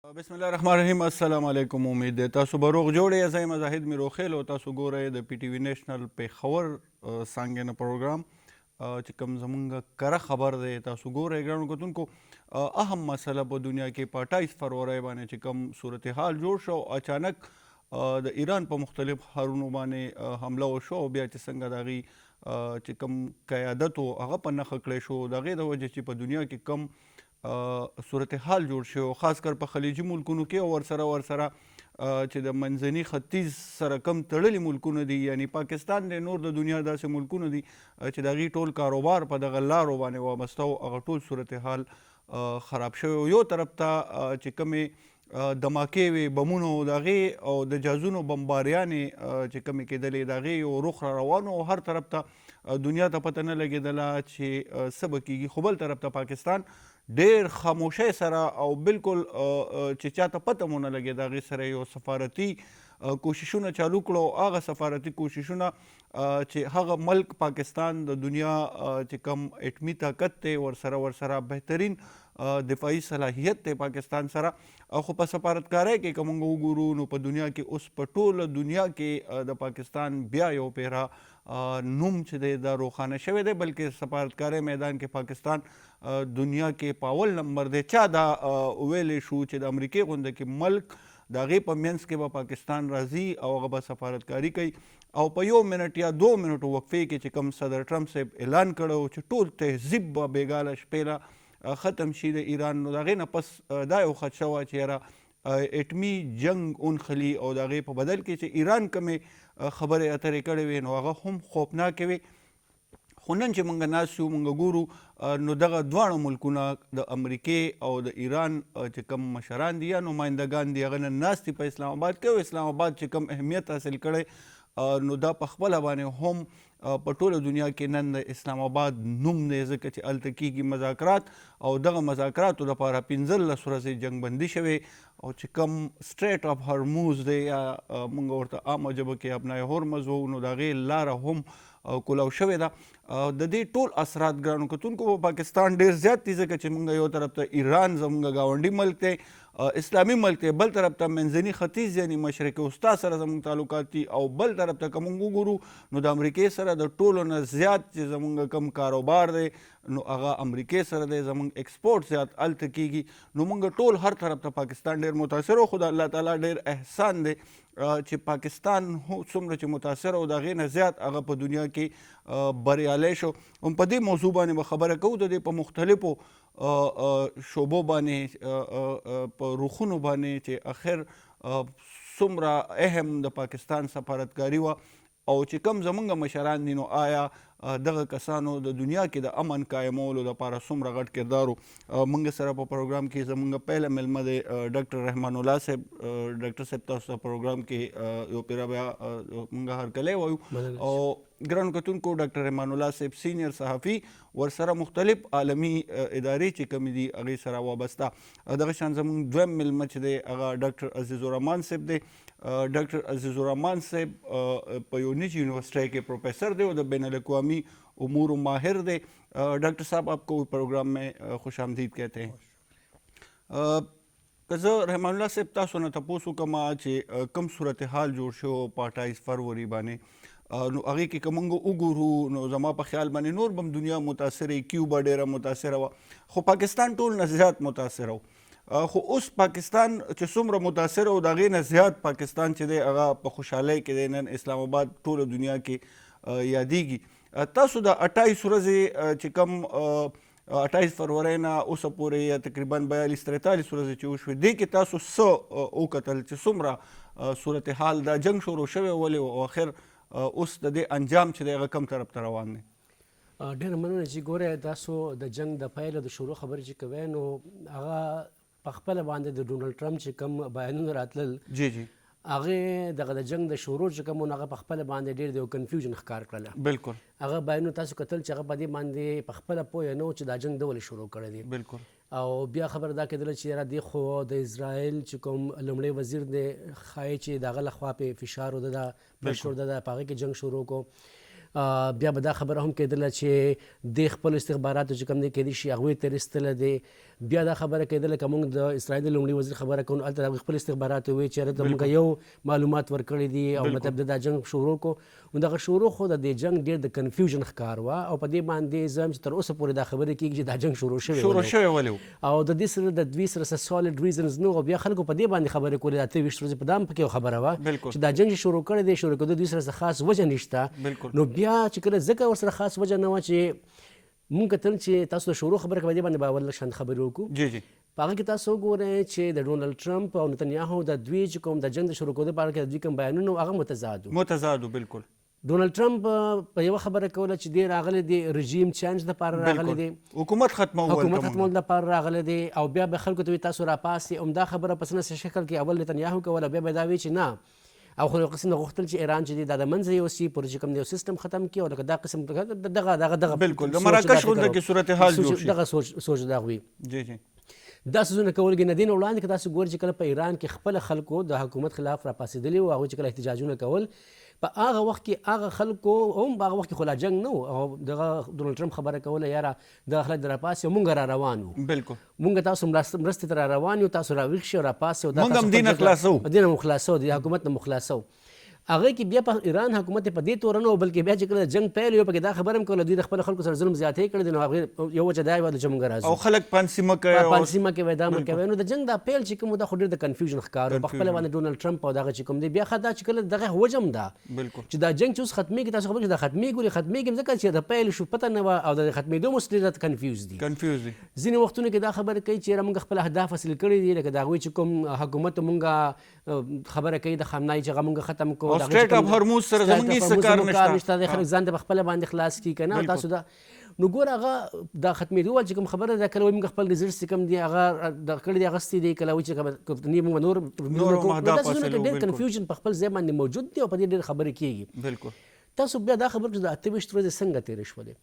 بسم الله الرحمن الرحیم. السلام علیکم. امید ده تاسو به روغ جوړ یې. زه یم زاهد میروخیل او تاسو ګورئ د پی ټي وي نیشنل پېښور څانګې نه پروګرام چې کوم زمونږ کره خبر دی تاسو ګورئ. ګرانو کتونکو، اهم مسله په دنیا کې په 28 فروری باندې چې کوم صورتحال جوړ شو، اچانک د ایران په مختلف ښارونو باندې حمله وشو او بیا چې څنګه د هغې چې کوم قیادت و هغه په نښه کړی شو. د هغې د وجې چې په دنیا کې کم صورتحال جوړ شو، خاص کر په خلیجي ملکونو کې او ورسره چې د منځني ختیځ سره کم تړلي ملکونه دي، یعنی پاکستان دی، نور د دنیا داسې ملکونه دي چې د هغې ټول کاروبار په دغه لارو باندې وابسته و، هغه ټول صورتحال خراب شوی و. یو طرف ته چې کومې دماکې وې، بمونو د هغې او د جازونو بمباریانې چې کومې کېدلې د هغې یو رخ را روان و. هر طرف ته دنیا ته پته نه لګېدله چې څه به کېږي، خو بل طرف ته پاکستان ډېر خاموشۍ سره او بالکل چې چاته پته مو نه لګېده هغې سره یو سفارتي کوششونه چالو کړو. هغه سفارتي کوششونه چې هغه ملک پاکستان د دنیا چې کوم اټمي طاقت دی ورسره بهترین دفاعي صلاحیت دی پاکستان سره، خو په سفارتکارۍ کې که موږ وګورو نو په دنیا کې اوس په ټوله دنیا کې د پاکستان بیا یو پیره نوم چې دی دا روښانه شوی دی، بلکې سفارتکارۍ میدان کې پاکستان دنیا کې په اول نمبر دی. چا دا ویلی شو چې د امریکې غونده کې ملک د هغې په منځ کې به پاکستان راځي او هغه به سفارتکاري کوي، او په 1 منټ یا 2 منټو وقفې کې چې کوم صدر ټرمپ صاحب اعلان کړی چې ټول تهذیب به بېګاله شپېله ختم شي د ایران، نو د هغې نه پس دا یو خدشه وه چې یاره اټمي جنګ اونخلي او د هغې په بدل کې چې ایران کومې خبرې اترې کړې وې نو هغه هم خوفناکې وې. خو نن چې موږ ناست یو موږ ګورو نو دغه دواړه ملکونه د امریکې او د ایران چې کوم مشران دي یا نمایندګان دي هغه نن ناست دي په اسلام آباد کې، او اسلام آباد چې کوم اهمیت حاصل کړی نو دا په خپله باندې هم په ټوله دنیا کې نن د اسلام آباد نوم دی، ځکه چې هلته کېږي مذاکرات او دغه مذاکراتو لپاره 15 ورځې جنګ بندي شوې، او چې کوم سټریټ اف هرموز دی یا موږ ورته عامه ژبه کې ابنای هرمز وو، نو د هغې لاره هم کولاو شوې ده. د دې ټول اثرات ګرانو کتونکو په پاکستان ډېر زیات دي، ځکه چې موږ یو طرف ته ایران زموږ ګاونډي ملک دی، اسلامي ملک دی، بل طرف ته منځني ختیځ یعنی مشرق وسطی سره زموږ تعلقات دي، او بل طرف ته که موږ وګورو نو د امریکې سره د ټولو نه زیات چې زموږ کم کاروبار دی نو هغه امریکې سره دی، زموږ ایکسپورټ زیات هلته کېږي، نو موږ ټول هر طرف ته پاکستان ډېر متاثر و. خو د الله تعالی ډېر احسان دی چې پاکستان څومره چې متاثر او د هغې نه زیات هغه په دنیا کې بریالی شو. هم په دې موضوع باندې به خبره کوو، د دې په مختلفو شعبو باندې په رخونو باندې چې اخر څومره اهم د پاکستان سفارتکاري وه او چې کوم زمونږ مشران دي نو آیا دغه کسانو د دنیا کې د امن قایمولو لپاره څومره غټ کردار و. موږ سره په پروګرام کې زمونږ پهله میلمه دی ډاکټر رحمان الله صاحب. ډاکټر صاحب تاسو ته پروګرام کې یو پیره بیا موږ هرکلی وایو، او ګرانو کتونکو ډاکټر رحمان الله صاحب سینیر صحافي، ورسره مختلف عالمي ادارې چې کومې دي هغې سره وابسته. دغه شان زموږ دویم میلمه چې دی هغه ډاکټر عزیز الرحمان صاحب دی. ډاکټر عزیز الرحمان صاحب په یو نجی یونیورسٹی کے پروفیسر دے اور بین الاقوامی امور و ماہر دے. ڈاکٹر صاحب آپ کو پروگرام میں خوش آمدید کہتے ہیں. که زه رحمان الله صاحب تاسو نه تپوس وکړم چې کوم صورتحال جوړ شو په 28 فروری باندې، نو هغې کې که موږ وګورو نو زما په خیال باندې نور به هم دنیا متاثره، کیوبا ډېره متاثره وه، خو پاکستان ټول نه زیات متاثره و. خو اوس پاکستان چې څومره متاثره و د هغې نه زیات پاکستان چې دی هغه په خوشحالۍ کې دی، نن اسلام آباد ټوله دنیا کې یادیږي. تاسو د 28 ورځې چې کوم 28 فروری نه اوسه پورې یا تقریبا 42-43 ورځې چې وشوې، دې کې تاسو څه وکتل چې څومره صورتحال دا جنګ شروع شوی ولې او اخر اوس د دې انجام چې دی هغه کوم طرف ته روان دی؟ ډېره مننه چې ګورئ تاسو د جنګ د پیل د شروع خبرې چې کوئ نو هغه په خپله باندې د ډونالډ ټرمپ چې کوم بیانونه راتلل جی هغې دغه د جنګ د شروع چې کوم هغه په خپله باندې ډېر د یو کنفیوژن ښکار کړله. بالکل هغه بیانونه تاسو کتل چې هغه په دې باندې په خپله پوهه نه و چې دا جنګ ده ولې شروع کړی دی. بالکل. او بیا خبره دا کېدله چې یاره دې خو د اسرائیل چې کوم لومړی وزیر دی ښایي چې د هغه لخوا پې فشار و ده پریشر ده په هغې کې جنګ شروع کو. بیا به دا خبره هم کېدله چې د خپل استخباراتو چې کوم دی کېدای شي هغوی ترې ایستلی دی. بیا دا خبره کېدله که موږ د اسرائیل د لومړي وزیر خبره کوو هلته د هغوی خپل استخباراتو وایي چې هلته موږ یو معلومات ورکړي دي او مطلب دا جنګ شروع کو. نو دغه شروع خو د دې جنګ ډېر د کنفیوژن ښکار وه او په دې باندې زه هم چې تر اوسه پورې دا خبرې کېږي چې دا جنګ شروع شوی ولې او د دې سره د دوی سره څه سالډ ریزنز نه و. بیا خلکو په دې باندې خبرې کولې د 28 ورځې په دا هم پکې یو خبره وه چې دا جنګ چې شروع کړی دی شروع کېدو دوی سره څه خاص وجه نشته. نو بیا چې کله ځکه ورسره خاص وجه نه وه چې مونږ کتل چې تاسو د شروع خبره کوي باندې باور لږ شان خبرې وکړو. په هغه کې تاسو وګورئ چې د ډونالډ ټرمپ او نتنیاهو د دوی چې کوم د جنګ د شروع کېدو په اړه کې د دوی کوم بیانونه هغه متضاد بالکل. ډونالډ ټرمپ په یوه خبره کوله چې دی راغلی دی رژیم چینج دپاره راغلی دی حکومت ختمول دپاره راغلی دی او بیا به خلکو ته وي تاسو راپاسئ همدا خبره په څه شکل کې اول نتنیاهو کوله بیا به دا وي چې نه او خو یو قسم نه غوښتل چې ایران چې دی دا د منځه یوسي پورې چې کوم دی یو سیستم ختم کړي او لکه دا قسم دغه بالکل د مراکش غونډه کې صورتحال جوړ شي دغه سوچ دا وي. دا څیزونه کول کې نه دي نه وړاندې که تاسو ګورئ چې کله په ایران کې خپله خلکو د حکومت خلاف راپاڅېدلي وو هغوی چې کله احتجاجونه کول په هغه وخت کې هغه خلکو هم په هغه وخت کې خو لا جنګ نه و او دغه ډونالډ ټرمپ خبره کوله یاره دغه خلک د راپاسې او مونږ را روان وو بالکل مونږ تاسو مرستې ته را روان یو تاسو راویښ شئ او راپاسئ او مونږ هم دین خلاصو دین هم خلاصو د حکومت نه مخلاصو. هغه کې بیا په ایران حکومت په دې تور نه و بلکې بیا چې کله جنګ پیل یو پکې دا خبره هم کوله دوی د خپل خلکو سره ظلم زیاتې کړی دی نو هغې یو وجه دا یې وه چې مونږ راځو او خلک پانسیمه کوي دا مه کوئ. نو د جنګ دا پیل چې کوم دا خو ډېر د کنفیوژن ښکار په خپله باندې ډونالډ ټرمپ او دغه چې کوم دی بیا ښه دا چې کله دغه وجه هم ده چې دا جنګ چې اوس ختمېږي تاسو خبر چې دا ختمېږي ځکه چې د پیل شو پته نه وه او د ختمېدو اوس ډېر کنفیوز دي. ځینې وختونو کې دا خبره کوي چې موږ خپل اهداف حاصل کړي دي لکه د هغوی چې کوم حکومت مونږ خبره کوي د خامنه‌ای چې هغه مونږ ختم کړو سره زمونږ هیڅ کار نشته د خلک ځان ته په خپله باندې خلاص کړي که نه تاسو دا نو ګوره هغه دا ختمېدو چې کوم خبره ده کله وایي موږ خپل ریزلټس چې کوم دي هغه دغه کړي دي اخیستي دي کله وایي چې موږ نور دا څیزونه کې ډېر کنفیوژن په خپل ځای باندې موجود دی او په دې ډېرې خبرې کېږي. بالکل تاسو بیا دا خبره چې د 28 ورځې څنګه تېرې شولې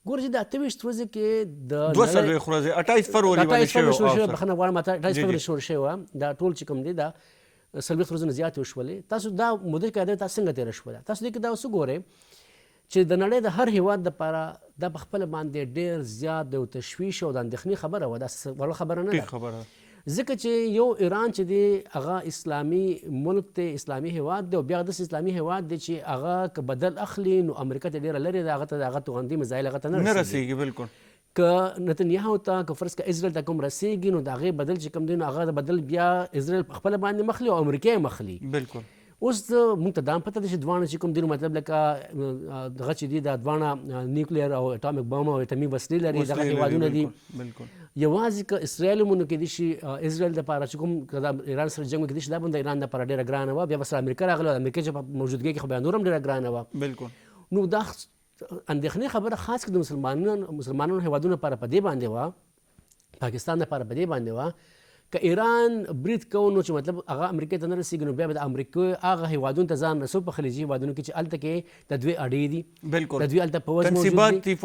ګوره چې د 28 ورځې کې د 28 ورځې 28 فروری باندې شوی بخښنه غواړم 28 فروری شوی وه دا ټول چې کوم دی دا 40 ورځې نه زیاتې وشولې. تاسو دا موده کې تاسو څنګه تېره شوله تاسو دې کې دا اوس وګورئ چې د نړۍ د هر هیواد دپاره دا په خپله باندې ډېر زیات د تشویش او د اندېښنې خبره وه دا وړه خبره نه ده ځکه چې یو ایران چې دی هغه اسلامي ملک دی اسلامي هیواد دی او بیا داسې اسلامي هیواد دی چې هغه که بدل اخلي نو امریکا ته ډېره لرې ده هغه ته د هغه توغندي میزایل هغه ته نه رسېږي. بالکل که نتنیاهو ته که فرض که اسرائیل ته کوم رسېږي نو د هغې بدل چې کوم دی نو هغه د بدل بیا اسرائیل په خپله باندې مخلي او امریکا یې مخلي. بالکل اوس موږ ته دا هم پته ده چې دواړه چې کوم دي نو مطلب لکه دغه چې دي دا دواړه نیوکلیر او اټامیک بم او اټمي وسلې لري دغه هېوادونه دي یوازې که اسرائیل هم نو کېدای شي اسرائیل دپاره چې کوم که د ایران سره جنګ کېدای شي دا به د ایران دپاره ډېره ګرانه وه بیا به سره امریکا راغله د امریکا چې په موجودګۍ کې خو بیا نور هم ډېره ګرانه وه. بالکل نو دا اندېښنې خبره خاص کړه د مسلمانانو هېوادونو لپاره په دې باندې وه پاکستان لپاره په دې باندې وه که ایران برید کوو نو چې مطلب هغه امریکا ته نه رسېږي نو بیا به د امریکا هغه هېوادونو ته ځان رسو په خلیجي هېوادونو کې چې هلته کې د دوی اډې دي د دوی هلته پوځ موجود دي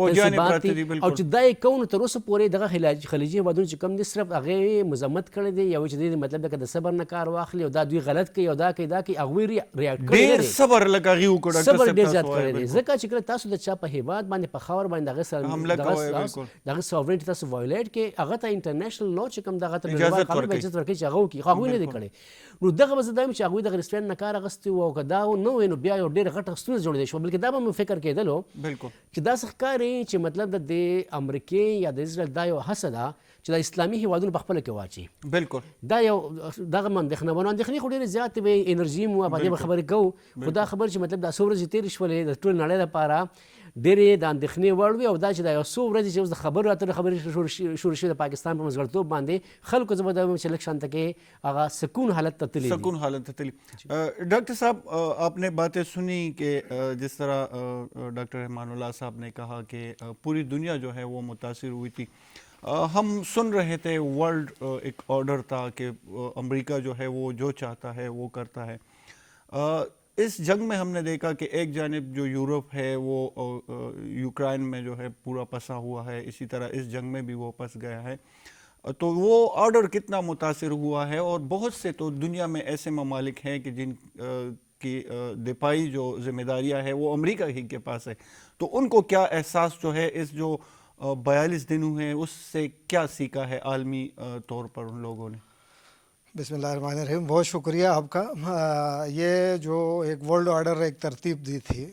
او چې دا یې کوو نو تر اوسه پورې دغه خلیجي هېوادونه چې کوم دي صرف هغې مذمت کړی دی یا چې دی مطلب لکه د صبر نه کار واخلي او دا دوی غلط کوي او دا کوي هغوی ریاکټ کړی دی صبر لکه هغې وکړه صبر ډېر زیات کړی دی ځکه چې کله تاسو د چا په هېواد باندې په خاور باندې دغه ساورنټي تاسو وایولیټ کې هغه ته انټرنیشنل لا چې کوم دغه ته اجازت ورکوي چې هغه وکړي خو هغوی نه دی کړی نو دغه به زه دا یم چې هغوی دغه رسټورانټ نه کار اخیستی و او که دا نه وی نو بیا یو ډېره غټه ستونزه جوړېدی شوه بلکې دا به مې فکر کېدلو چې داسې ښکاري چې مطلب د امریکې یا د اسرائیل دا یو هڅه ده چې د اسلامي هېوادونو په خپله کې واچي. بالکل دا یو دغه اندېښنه وه نو اندېښنې خو ډېرې زیاتې وې انرژي مو په دې به خبرې کوو خو دا خبر چې مطلب دا څو ورځې تېرې شولې د ټول نړۍ لپاره ډېرې د اندېښنې وړ وي او دا چې دا یو څو ورځې چې اوس د خبرو اترو خبرې شروع شوې د پاکستان په منځګړتوب باندې خلکو زه به دا وایم چې لږ شانته کې هغه سکون حالت ته تللی. ڈاکٹر صاحب آپ نے باتیں سنی کہ جس طرح ڈاکٹر رحمان اللہ صاحب نے کہا کہ پوری دنیا جو ہے وہ متاثر ہوئی تھی. ہم سن رہے تھے ورلڈ ایک آرڈر تھا کہ امریکہ جو ہے وہ جو چاہتا ہے وہ کرتا ہے. اس جنگ میں ہم نے دیکھا کہ ایک جانب جو یورپ ہے وہ یوکرائن میں جو ہے پورا پسا ہوا ہے, اسی طرح اس جنگ میں بھی وہ پس گیا ہے. تو وہ آرڈر کتنا متاثر ہوا ہے, اور بہت سے تو دنیا میں ایسے ممالک ہیں کہ جن کی دفاعی جو ذمہ داریاں ہے وہ امریکہ ہی کے پاس ہے، تو ان کو کیا احساس جو ہے اس جو 42 دنوں ہیں اس سے کیا سیکھا ہے عالمی طور پر ان لوگوں نے؟ بسم اللہ الرحمن الرحیم، بہت شکریہ آپ کا۔ یہ جو ایک ورلڈ آرڈر ایک ترتیب دی تھی،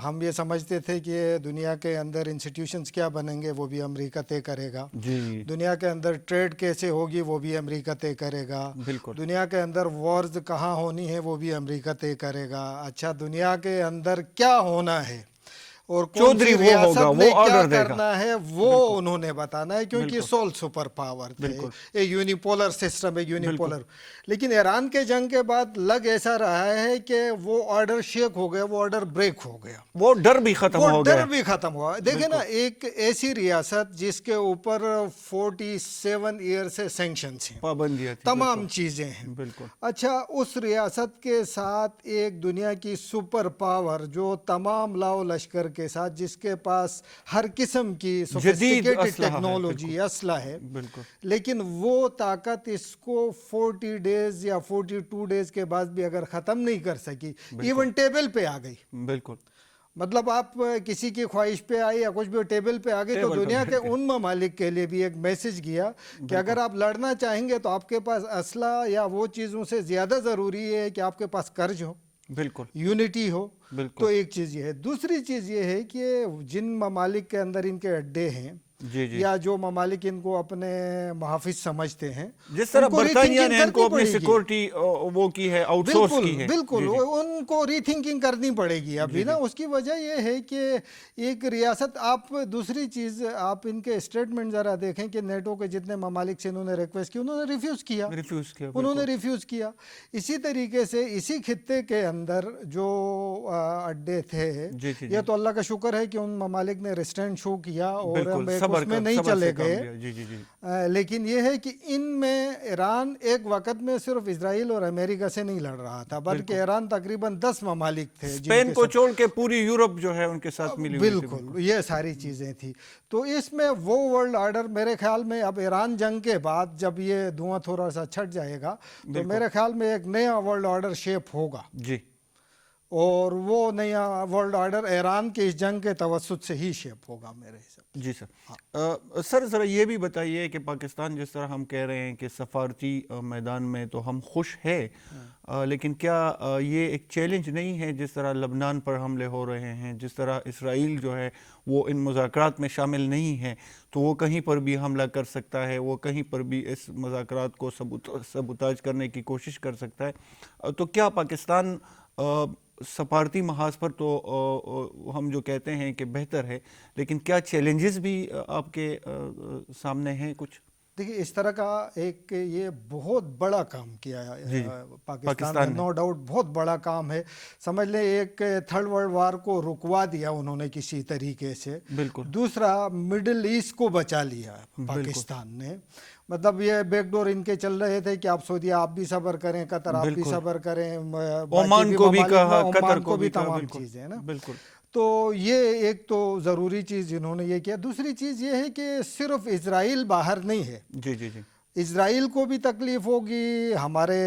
ہم یہ سمجھتے تھے کہ دنیا کے اندر انسٹیٹیوشنز کیا بنیں گے وہ بھی امریکہ طے کرے گا، دنیا کے اندر ٹریڈ کیسے ہوگی وہ بھی امریکہ طے کرے گا، دنیا کے اندر وارز کہاں ہونی ہے وہ بھی امریکہ طے کرے گا۔ اچھا، دنیا کے اندر کیا ہونا ہے اور کون سی ریاست نے کیا کرنا ہے وہ انہوں نے بتانا ہے، کیونکہ سول سپر پاور تھے، ایک یونیپولر سسٹم ہے، یونیپولر۔ لیکن ایران کے جنگ کے بعد لگ ایسا رہا ہے کہ وہ آرڈر شیک ہو گیا، وہ آرڈر بریک ہو گیا، وہ ڈر بھی ختم ہو گیا، ڈر بھی ختم ہوا۔ دیکھیں نا، ایک ایسی ریاست جس کے اوپر 47 ایئر سے سینکشنز ہیں، پابندیاں، تمام چیزیں ہیں، بالکل۔ اچھا، اس ریاست کے ساتھ ایک دنیا کی سپر پاور جو تمام لاؤ لشکر کے ساتھ، جس کے پاس ہر قسم کی سوفسٹیکیٹڈ ٹیکنالوجی اسلحہ ہے، لیکن وہ طاقت اس کو 40 ڈیز یا 42 ڈیز کے بعد بھی اگر ختم نہیں کر سکی، ایون ٹیبل پہ آ گئی۔ بالکل، مطلب آپ کسی کی خواہش پہ آئی یا کچھ بھی ٹیبل پہ آ گئی، تو دنیا کے ان ممالک کے لیے بھی ایک میسج گیا کہ اگر آپ لڑنا چاہیں گے تو آپ کے پاس اسلحہ یا وہ چیزوں سے زیادہ ضروری ہے کہ آپ کے پاس کرج ہو، بالکل، یونٹی ہو۔ تو ایک چیز یہ ہے۔ دوسری چیز یہ ہے کہ جن ممالک کے اندر ان کے اڈے ہیں یا جو ممالک ان کو اپنے محافظ سمجھتے ہیں، جس طرح برطانیہ نے ان کو اپنی سیکورٹی وہ کی ہے، آؤٹ سورس کی ہے، بالکل ان کو ری تھنکنگ کرنی پڑے گی ابھی نا۔ اس کی وجہ یہ ہے کہ ایک ریاست، آپ دوسری چیز آپ ان کے اسٹیٹمنٹ ذرا دیکھیں کہ نیٹو کے جتنے ممالک سے انہوں نے ریکویسٹ کی، انہوں نے ریفیوز کیا۔ اسی طریقے سے اسی خطے کے اندر جو اڈے تھے، یہ تو اللہ کا شکر ہے کہ ان ممالک نے ریسٹرینٹ شو کیا اور اس میں نہیں چلے گئے، لیکن یہ ہے کہ ان میں ایران ایک وقت میں صرف اسرائیل اور امریکہ سے نہیں لڑ رہا تھا، بلکہ ایران تقریباً 10 ممالک تھے، اسپین کو چھوڑ کے پوری یورپ جو ہے ان کے ساتھ ملی ہوئی تھی۔ بالکل، یہ ساری چیزیں تھی۔ تو اس میں وہ ورلڈ آرڈر میرے خیال میں اب ایران جنگ کے بعد جب یہ دھواں تھوڑا سا چھٹ جائے گا تو میرے خیال میں ایک نیا ورلڈ آرڈر شیپ ہوگا، اور وہ نیا ورلڈ آرڈر ایران کے اس جنگ کے توسط سے ہی شیپ ہوگا میرے حساب۔ جی سر، ذرا یہ بھی بتائیے کہ پاکستان جس طرح ہم کہہ رہے ہیں کہ سفارتی میدان میں تو ہم خوش ہے، لیکن کیا یہ ایک چیلنج نہیں ہے جس طرح لبنان پر حملے ہو رہے ہیں، جس طرح اسرائیل جو ہے وہ ان مذاکرات میں شامل نہیں ہے، تو وہ کہیں پر بھی حملہ کر سکتا ہے، وہ کہیں پر بھی اس مذاکرات کو سبوتاج کرنے کی کوشش کر سکتا ہے، تو کیا پاکستان سفارتی محاذ پر تو ہم جو کہتے ہیں کہ بہتر ہے، لیکن کیا چیلنجز بھی آپ کے سامنے ہیں کچھ؟ دیکھیے، اس طرح کا ایک یہ بہت بڑا کام کیا ہے پاکستان نے، نو ڈاؤٹ بہت بڑا کام ہے۔ سمجھ لیں ایک تھرڈ ورلڈ وار کو رکوا دیا انہوں نے کسی طریقے سے، دوسرا مڈل ایسٹ کو بچا لیا پاکستان نے۔ مطلب یہ بیک ڈور ان کے چل رہے تھے کہ آپ سعودیہ آپ بھی صبر کریں، قطر آپ بھی صبر کریں، عمان کو بھی کہا، قطر کو بھی، تمام چیزیں نا۔ بالکل، تو یہ ایک تو ضروری چیز انہوں نے یہ کیا۔ دوسری چیز یہ ہے کہ صرف اسرائیل باہر نہیں ہے، اسرائیل کو بھی تکلیف ہوگی، ہمارے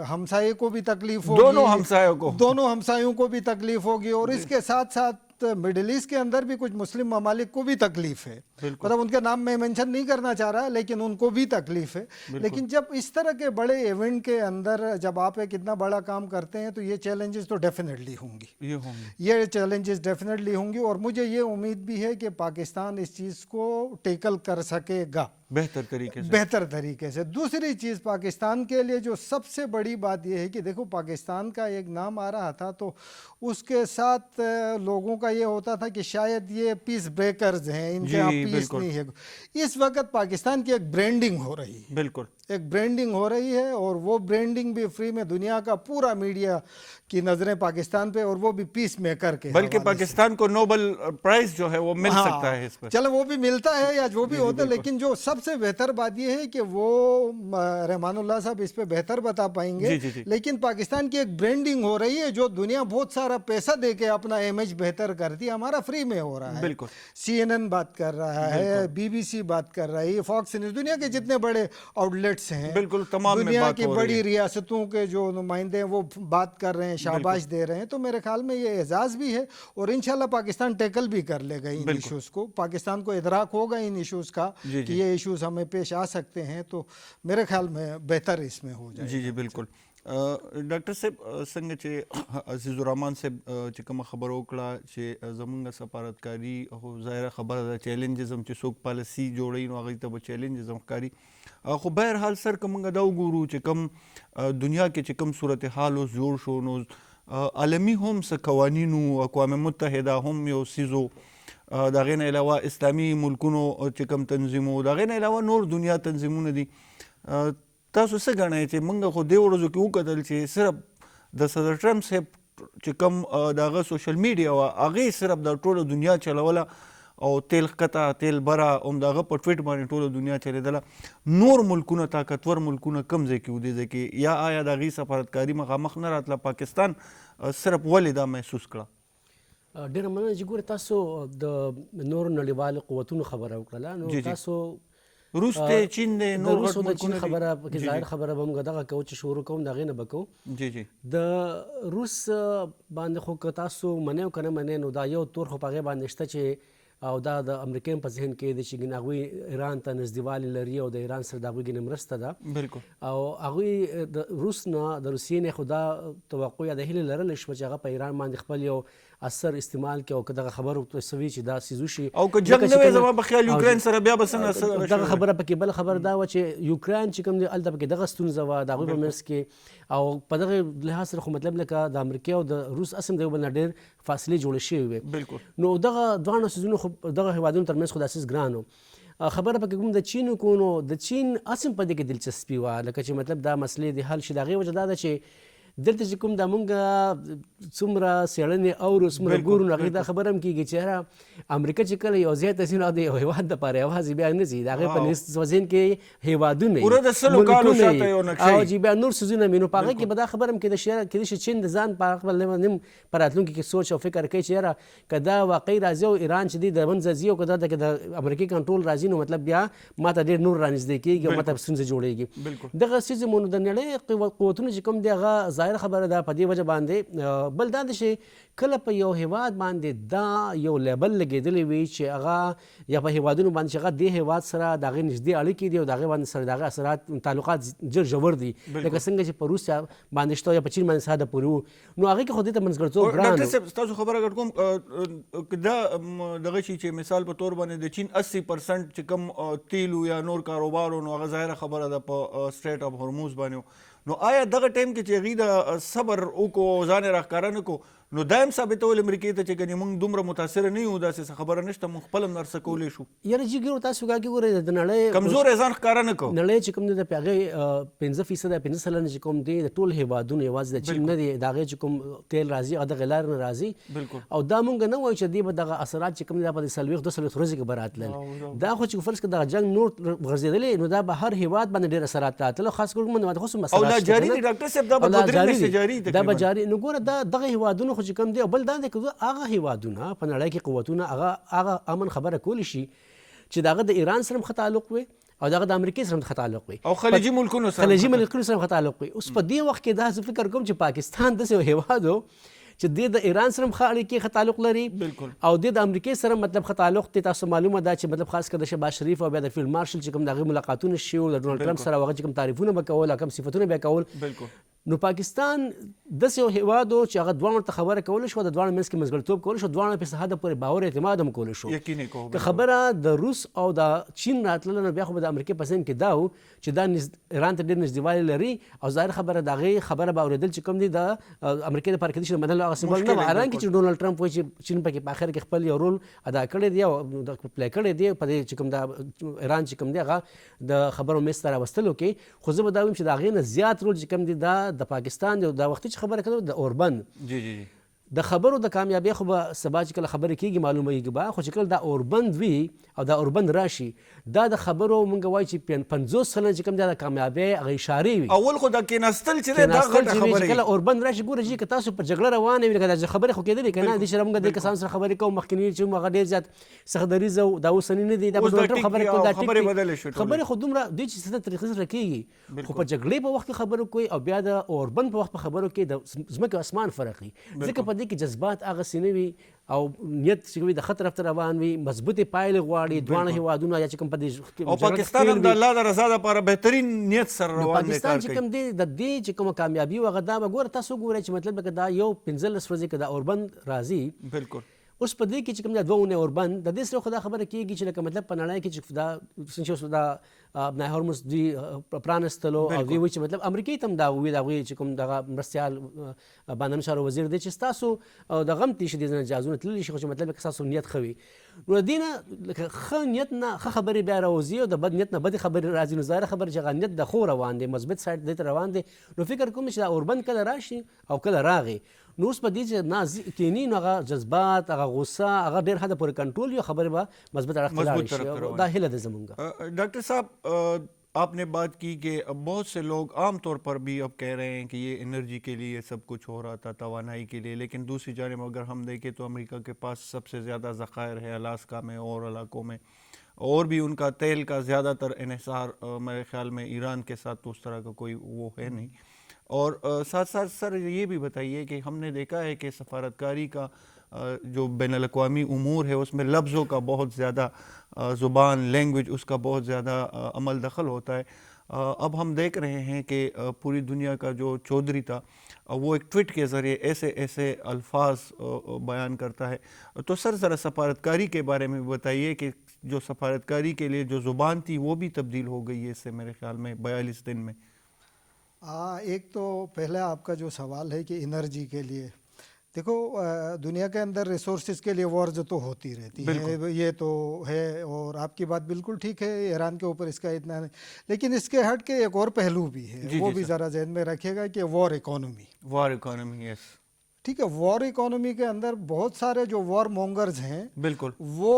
ہمسائے کو بھی تکلیف ہوگی، دونوں ہمسایوں کو بھی تکلیف ہوگی، اور اس کے ساتھ ساتھ مڈل ایسٹ کے اندر بھی کچھ مسلم ممالک کو بھی تکلیف ہے، مطلب ان کے نام میں مینشن نہیں کرنا چاہ رہا، لیکن ان کو بھی تکلیف ہے۔ لیکن جب اس طرح کے بڑے ایونٹ کے اندر جب آپ ایک اتنا بڑا کام کرتے ہیں تو یہ چیلنجز تو ڈیفینیٹلی ہوں گی، یہ چیلنجز ڈیفینیٹلی ہوں گی، اور مجھے یہ امید بھی ہے کہ پاکستان اس چیز کو ٹیکل کر سکے گا بہتر طریقے سے۔ دوسری چیز پاکستان کے لیے جو سب سے بڑی بات یہ ہے کہ دیکھو، پاکستان کا ایک نام آ رہا تھا تو اس کے ساتھ لوگوں کا یہ ہوتا تھا کہ شاید یہ پیس بریکرز ہیں، ان کے پیس نہیں ہے۔ اس وقت پاکستان کی ایک برانڈنگ ہو رہی ہے، بالکل ایک برانڈنگ ہو رہی ہے، اور وہ برانڈنگ بھی فری میں دنیا کا پورا میڈیا کی نظریں پاکستان پہ، اور وہ بھی پیس میکر کے، بلکہ پاکستان کو نوبل پرائز جو ہے وہ مل سکتا ہے اس پر، چلو وہ بھی ملتا ہے یا جو بھی ہوتا ہے، لیکن جو سب سے بہتر بات یہ ہے کہ وہ رحمان اللہ صاحب اس پہ بہتر بتا پائیں گے، لیکن پاکستان کی ایک برانڈنگ ہو رہی ہے جو دنیا بہت سارا پیسہ دے کے اپنا امیج بہتر کرتی ہے, ہمارا فری میں ہو رہا ہے. بالکل. CNN بات کر رہا ہے, BBC بات کر رہی ہے, فاکس نیوز, دنیا کے جتنے بڑے آؤٹ لیٹس ہیں, بالکل تمام دنیا کی بڑی ریاستوں کے جو نمائندے ہیں وہ بات کر رہے ہیں, شاباش دے رہے ہیں. تو میرے خیال میں یہ اعزاز بھی ہے, اور انشاءاللہ پاکستان ٹیکل بھی کر لے گا ان ایشوز کو. پاکستان کو ادراک ہوگا ان ایشوز کا کہ یہ ایشوز ہمیں پیش آ سکتے ہیں, تو میرے خیال میں بہتر اس میں ہو جائے. جی بالکل. ډاکټر صاحب څنګه چې عزیز الرحمن صاحب چې کومه خبره وکړه چې زمونږ سفارتکاري خو ظاهره خبره ده چیلنجز هم چې څوک پالیسي جوړوي نو هغوی ته به چیلنجز هم ښکاري, خو بهرحال سر که موږ دا وګورو چې کوم دنیا کې چې کوم صورتحال اوس جوړ شو نو عالمي هم څه قوانینو, اقوام متحده هم یو څیزو, د هغې نه علاوه اسلامي ملکونو چې کوم تنظیمو, د هغې نه علاوه نور دنیا تنظیمونه دي. تاسو څه ګڼئ چې موږ خو دې ورځو کې وکتل چې صرف د صدر ټرمپ صاحب چې کوم د هغه سوشل میډیا وه هغې صرف د ټوله دنیا چلوله او تیل ښکته تیل بره هم د هغه په ټویټ باندې ټوله دنیا چلېدله. نور ملکونه, طاقتور ملکونه کوم ځای کې و دې ځای کې, یا آیا د هغې سفارتکاري مخامخ نه راتله, پاکستان صرف ولې دا محسوس کړه؟ ډېره مننه چې ګورې تاسو د نورو نړیوالو قوتونو خبره وکړله, نو تاسو روس دی, چین دی, نور غټ د چین ملکونه خبره پکې ظاهر خبره به موږ دغه کوو چې شروع کوم د هغې نه به کوو. جی جی. د روس باندې خو که تاسو منئ او که نه منئ نو دا یو تور خو په هغې باندې شته چې او دا د امریکا په ذهن کې دی چې ګینې هغوی ایران ته نږدېوالی لري او د ایران سره د هغوی ګینې مرسته ده. بالکل. او هغوی د روس نه د روسیې نه خو دا توقع یا د هیلې لرلی شوه چې هغه په ایران باندې خپل یو اثر استعمال کړي او که دغه خبره سوي چې دا څیز وشي او که جنګ نه وی زما په خیال یوکرین سره بیا به څنګه اثر دغه خبره پکې بله خبره دا وه چې یوکرین چې کوم دی هلته پکې دغه ستونزه وه د هغوی په منځ کې, او په دغه لحاظ سره خو مطلب لکه د امریکا او د روس اصل د یو بل نه ډېر فاصلې جوړې شوې وې. بالکل. نو دغه دواړو څیزونو خو دغه هېوادونو ترمنځ خو دا څیز ګران و. خبره پکې کوم د چین وکړو نو د چین اصل په دې کې دلچسپي وه, لکه چې مطلب دا مسلې د حل شي. د هغې وجه دا ده چې دلته چې کوم دا مونږ څومره څېړنې اورو څومره ګورو نو هغې دا خبره هم کېږي چې یاره امریکا چې کله یو ځای ته ځي نو د یو هېواد دپاره یوازې بیا نه ځي, د هغې په ذهن کې هېوادونه پوره د سلو کالو شاته یو نقشه او چې بیا نور څیزونه وي, نو په هغه کې به دا خبره هم کېدای شي چین د ځان په خپل نیم په راتلونکي کې سوچ او فکر کوي چې یاره که دا واقعي راځي او ایران چې دی د منځه ځي او که دا د امریکې کنټرول راځي نو مطلب بیا ما ته ډېر نور رانږدې کېږي او ما ته ستونزه جوړېږي. دغه څیز مو د نړۍ قوتونه چې کوم دی هغه ظاهره خبره ده په دې وجه باندې. بل دا ده چې کله په یو هېواد باندې دا یو لیبل لګېدلی وي چې هغه یا په هېوادونو باندې چې هغه دې هېواد سره د هغې نږدې اړیکې دي او د هغې باندې سره د هغې اثرات تعلقات ډېر ژور دي, لکه څنګه چې په روسیا باندې شته یا په چین باندې ساده پورې وو, نو هغې کې خو دې ته منځګړیتوب ګران و. ډاکټر صاحب ستاسو خبره ګډ کوم, که دا دغه شي چې مثال په تور باندې د چین 80% چې کوم تیلو یا نور کاروبار نو هغه ظاهره خبره ده په سټریټ اف هرموز باندې, نو آیا دغه ټایم کې چې هغوی د صبر وکړو ځان یې راښکاره نه کړو نو دا هم ثابتول امریکې ته چې ګنې موږ دومره متاثره نه یو, داسې څه خبره نشته, موږ خپل هم هر څه کولی شو. یاره جي ګورو تاسو ګاګې ګورئ د نړۍ کمزوری ځان ښکاره نه کړو. نړۍ چې کوم دی د هغې 15% 15 سلنه چې کوم دی د ټول هېوادونو یوازې د چین نه دی, د هغې چې کوم تیل راځي هغه دغې لارې نه راځي. بالکل. او دا مونږ نه وایو چې دوی به دغه اثرات چې کوم دی دا په 40-42 ورځې کې به راتلل. دا خو چې فرض کړه دغه جنګ نور غځېدلی نو دا به هر هېواد باندې ډېر اثرات راتلل, خاص کر موږ خو او لا جاري دي ډاکټر صاحب, دا به 2-3 میاشتې جاري دا به جاري. نو ګوره دغه هېوادونو خو چې کوم دی او بل دا دی که هغه هېوادونه په نړۍ کې قوتونه هغه امن خبره کولی شي چې د هغه د ایران سره هم ښه تعلق وي او دغه د امریکې سره هم ښه تعلق وي او خلیجي ملکونو سره هم ښه تعلق وي. اوس په دې وخت کې دا زه فکر کوم چې پاکستان داسې یو هېواد و چې دی د ایران سره هم ښه اړیکې ښه تعلق لري. بالکل. او دی د امریکې سره مطلب ښه تعلق دی. تاسو معلومه ده چې مطلب خاص کر د شهباز شریف او بیا د فیلډ مارشل چې کوم د هغې ملاقاتونه شي او د ډونالډ ټرمپ سره هغه چې کوم تعریفونه به کول کوم صفتونه به کول. بالکل. نو پاکستان داسې یو هېواد و چې هغه دواړو ته خبره کولی شو, د دواړو منځ کې منځګړیتوب کولی شو, دواړو په حده پورې باور اعتماد هم کولی شو. یقیني کوو که خبره د روس او د چین راتلله نو بیا خو به د امریکې په ذهن کې دا و چې دا ایران ته ډېر نږدېوالی لري او ظاهر خبره د هغې خبره به اورېدل چې کوم دی د امریکې دپاره کېدای شي د منلو هغه سمبول نه وه, حالانکې چې ډونالډ ټرمپ وایي چې چین پکې په آخر کې خپل یو رول ادا کړی دی او پلی کړی دی په دې چې کوم د ایران چې کوم دی هغه د خبرو منځ ته راوستلو کې. خو زه به دا وایم چې د هغې نه زیات رول چې کوم دی دا د پاکستان دی. دا وختي چې خبره کوم د اوربن جی جی جی د خبرو د کامیابی خو به سبا چې کله خبرې کېږي معلومیږي به، خو چې کله دا اوربند وي او دا اوربند راشي دا د خبرو مونږ وایو چې 50 سلنه چې کوم دا د کامیابی هغه اشارې وي. اول خو دا کېناستل چې دا غټه خبره چې کله اوربند راشي ګوره چې که تاسو په جګړه روانه وي لکه دا خبرې خو کېدلې که نه دې چې موږ د کسانو سره خبرې کوو مخکیني چې هغه ډېر زیات سختدریځ او دا اوسني نه دي دا به ډېر خبرې کوو دا خبرې خو دومره دوی چې څه طریقې سره کېږي خو په جګړې په وخت کې خبرې کوي او بیا د اوربند په وخت په خبرو کې د ځمکې اسمان فرق وي ځکه په دې کې جذبات هغسې نه وي او نیت چې وي د ښه طرف ته روان وي مضبوطې پایلې غواړي دواړه هېوادونه یا چې کوم په دې او پاکستان هم د الله د رضا دپاره بهترین نیت سره روان دی پاکستان چې کوم دی د دې چې کومه کامیابي وه هغه دا به ګوره تاسو وګورئ چې مطلب که دا یو 15 ورځې که دا اوربند راځي بالکل اوس په دې کې چې کوم دا 2 اونۍ اوربند د دې سره خو دا خبره کېږي چې لکه مطلب په نړۍ کې چې دا څنګه چې اوس دا ابنای هرمز دوی پرانستلو او دوی وایي چې مطلب امریکې ته هم دا وویل هغوی چې کوم دغه مرستیال بانمي چارو وزیر دی چې ستاسو دغه هم تېر شي دې نه جهازونه تللی شي خو چې مطلب که ستاسو نیت ښه وي نو د دې نه لکه ښه نیت نه ښه خبرې بیا راوځي او د بد نیت نه بدې خبرې راځي نو ظاهره خبره چې هغه نیت د ښو روان دی مثبت سایډ دې ته روان دی نو فکر کوم چې دا اوربند کله راشي او کله راغی نو اوس په دې چې نه کینی نو هغه جذبات هغه غصه هغه ډېر حده پورې کنټرول وي خبرې به مثبت اړخ ته لاړې شي دا هیله ده زمونږ. ڈاکٹر صاحب آپ نے بات کی کہ بہت سے لوگ عام طور پر بھی اب کہہ رہے ہیں کہ یہ انرجی کے لیے سب کچھ ہو رہا تھا توانائی کے لیے لیکن دوسری جانب اگر ہم دیکھیں تو امریکہ کے پاس سب سے زیادہ ذخائر ہے الاسکا میں اور علاقوں میں اور بھی ان کا تیل کا زیادہ تر انحصار میرے خیال میں ایران کے ساتھ تو اس طرح کا کوئی وہ ہے نہیں. اور ساتھ ساتھ سر یہ بھی بتائیے کہ ہم نے دیکھا ہے کہ سفارتکاری کا جو بین الاقوامی امور ہے اس میں لفظوں کا بہت زیادہ زبان لینگویج اس کا بہت زیادہ عمل دخل ہوتا ہے. اب ہم دیکھ رہے ہیں کہ پوری دنیا کا جو چودھری تھا وہ ایک ٹویٹ کے ذریعے ایسے ایسے الفاظ بیان کرتا ہے. تو سر ذرا سفارتکاری کے بارے میں بتائیے کہ جو سفارتکاری کے لیے جو زبان تھی وہ بھی تبدیل ہو گئی ہے اس سے میرے خیال میں 42 دن میں. ایک تو پہلا آپ کا جو سوال ہے کہ انرجی کے لیے دیکھو دنیا کے اندر ریسورسز کے لیے وارز تو ہوتی رہتی ہے یہ تو ہے اور آپ کی بات بالکل ٹھیک ہے ایران کے اوپر اس کا اتنا نہیں لیکن اس کے ہٹ کے ایک اور پہلو بھی ہے وہ بھی ذرا ذہن میں رکھیے گا کہ وار اکانومی یس ٹھیک ہے. وار اکانومی کے اندر بہت سارے جو وار مونگرز ہیں بالکل وہ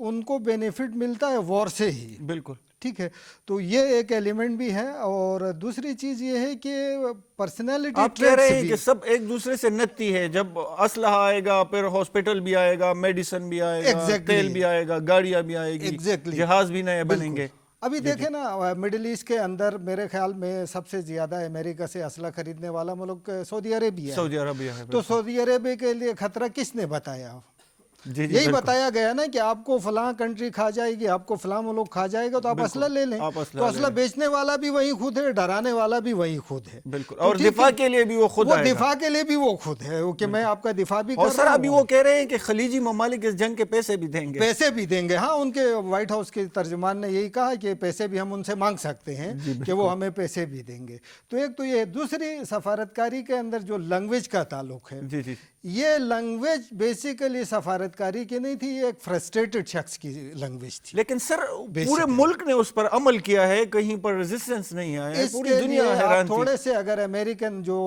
ان کو بینیفٹ ملتا ہے وار سے ہی بالکل ٹھیک ہے. تو یہ ایک ایلیمنٹ بھی ہے اور دوسری چیز یہ ہے کہ پرسنالٹی آپ کہہ رہے ہیں کہ سب ایک دوسرے سے نتی ہے جب اسلحہ آئے گا پھر ہاسپٹل بھی آئے گا میڈیسن بھی آئے گا تیل بھی آئے گا گاڑیاں بھی آئے گی جہاز بھی نئے بنیں گے. ابھی دیکھیں نا مڈل ایسٹ کے اندر میرے خیال میں سب سے زیادہ امریکہ سے اسلحہ خریدنے والا ملک سعودی عربیہ ہے. تو سعودی عربیہ کے لیے خطرہ کس نے بتایا؟ یہی بتایا گیا نا کہ آپ کو فلاں کنٹری کھا جائے گی آپ کو فلاں ملک کھا جائے گا تو آپ اسلحہ لے لیں. تو اسلحہ بیچنے والا بھی وہی خود ہے ڈرانے والا بھی وہی خود ہے بالکل اور دفاع کے لیے بھی وہ خود ہے دفاع کے لیے بھی وہ خود ہے کہ میں آپ کا دفاع بھی کر رہا ہوں. اور سر ابھی وہ کہہ رہے ہیں کہ خلیجی ممالک اس جنگ کے پیسے بھی دیں گے ہاں ان کے وائٹ ہاؤس کے ترجمان نے یہی کہا کہ پیسے بھی ہم ان سے مانگ سکتے ہیں کہ وہ ہمیں پیسے بھی دیں گے. تو ایک تو یہ دوسری سفارتکاری کے اندر جو لینگویج کا تعلق ہے یہ لینگویج بیسیکلی سفارتکاری کی نہیں تھی یہ ایک فرسٹریٹڈ شخص کی لینگویج تھی لیکن سر پورے ملک نے اس پر عمل کیا ہے کہیں پر ریزسٹنس نہیں آیا پوری دنیا حیران تھی. تھوڑے سے اگر امریکن جو